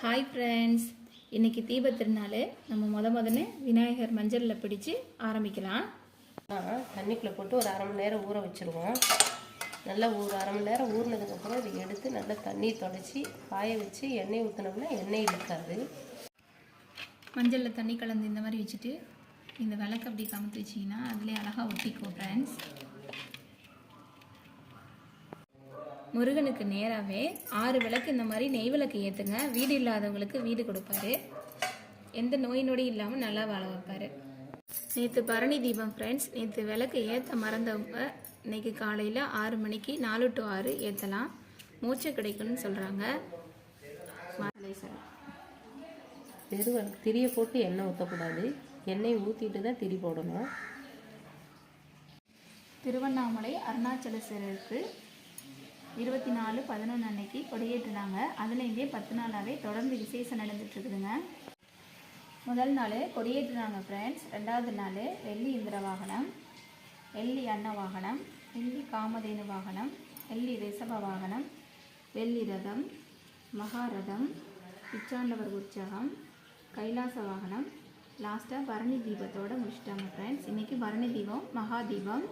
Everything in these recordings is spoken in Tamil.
ஹாய் ஃப்ரெண்ட்ஸ், இன்றைக்கி தீப திருநாள். நம்ம முதல்ல விநாயகர் மஞ்சளில் பிடிச்சி ஆரம்பிக்கலாம். தண்ணிக்குள்ளே போட்டு ஒரு அரை மணி நேரம் ஊற வச்சுருவோம். நல்லா அரை மணி நேரம் ஊறினதுக்கப்புறம் இதை எடுத்து நல்லா தண்ணி தொடச்சி காய வச்சு எண்ணெய் ஊற்றினோம்னா எண்ணெய் இருக்காது. மஞ்சளில் தண்ணி கலந்து இந்த மாதிரி வச்சுட்டு இந்த விளக்கு அப்படி கமுத்து வச்சிங்கன்னா அதிலே அழகாக ஒட்டிக்கும் ஃப்ரெண்ட்ஸ். முருகனுக்கு நேராகவே 6 விளக்கு இந்த மாதிரி நெய் விளக்கு ஏற்றுங்க. வீடு இல்லாதவங்களுக்கு வீடு கொடுப்பாரு. எந்த நோய் நொடி இல்லாமல் நல்லா வாழ வைப்பார். நேற்று பரணி தீபம் ஃப்ரெண்ட்ஸ். நேற்று விளக்கு ஏற்ற மறந்தவங்க இன்றைக்கி காலையில் 6 மணிக்கு 4 to 6 ஏற்றலாம். மூச்சை கிடைக்கும்னு சொல்கிறாங்க. வெறும் திரியை போட்டு எண்ணெய் ஊற்றக்கூடாது. எண்ணெய் ஊற்றிட்டு தான் திரி போடணும். திருவண்ணாமலை அருணாச்சலேஸ்வரருக்கு 24/11 அன்னைக்கு கொடியேற்றினாங்க. அதுலேருந்தே 10 நாளாகவே தொடர்ந்து விசேஷம் நடந்துட்டுருக்குதுங்க. முதல் நாள் கொடியேற்றினாங்க ஃப்ரெண்ட்ஸ். 2வது நாள் வெள்ளி இந்திர வாகனம், வெள்ளி அன்ன வாகனம், வெள்ளி காமதேனு வாகனம், வெள்ளி ரிஷப வாகனம், வெள்ளி ரதம், மகாரதம், பிச்சாண்டவர் உற்சகம், கைலாச வாகனம், லாஸ்ட்டாக பரணி தீபத்தோடு முடிச்சிட்டாங்க ஃப்ரெண்ட்ஸ். இன்றைக்கி பரணி தீபம், மகா தீபம்.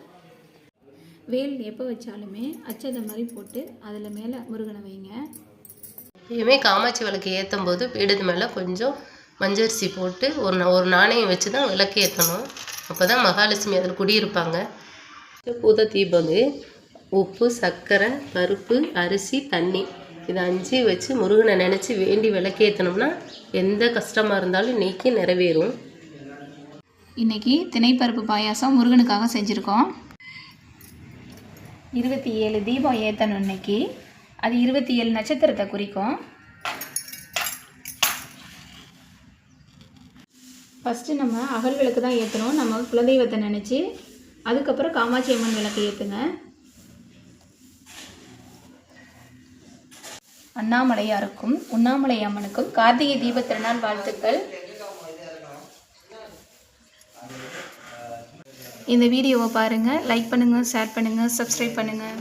வேல் எப்போ வச்சாலுமே அச்சதை மாதிரி போட்டு அதில் மேலே முருகனை வைங்க. எப்பயுமே காமாட்சி விளக்கு ஏற்றும் போது பீடத்து மேலே கொஞ்சம் மஞ்சரிசி போட்டு ஒரு நாணயம் வச்சு தான் விளக்கு ஏற்றணும். அப்போ தான் மகாலட்சுமி அதில் குடியிருப்பாங்க. பூத தீபம் உப்பு, சர்க்கரை, பருப்பு, அரிசி, தண்ணி இதை 5 வச்சு முருகனை நினச்சி வேண்டி விளக்கு ஏற்றணும்னா எந்த கஷ்டமாக இருந்தாலும் நீக்கி நிறைவேறும். இன்றைக்கி திணைப்பருப்பு பாயாசம் முருகனுக்காக செஞ்சுருக்கோம். 27 தீபம் ஏற்றணும் இன்னைக்கு. அது 27 நட்சத்திரத்தை குறிக்கும். ஃபஸ்ட்டு நம்ம அகல் விளக்கு தான் ஏற்றணும். நம்ம குலதெய்வத்தை நினச்சி அதுக்கப்புறம் காமாட்சி அம்மன் விளக்கு ஏற்றுங்க. அண்ணாமலையாருக்கும் உண்ணாமலை அம்மனுக்கும் கார்த்திகை தீப திருநாள் வாழ்த்துக்கள். இந்த வீடியோவை பாருங்கள், லைக் பண்ணுங்கள், ஷேர் பண்ணுங்கள், சப்ஸ்கிரைப் பண்ணுங்கள்.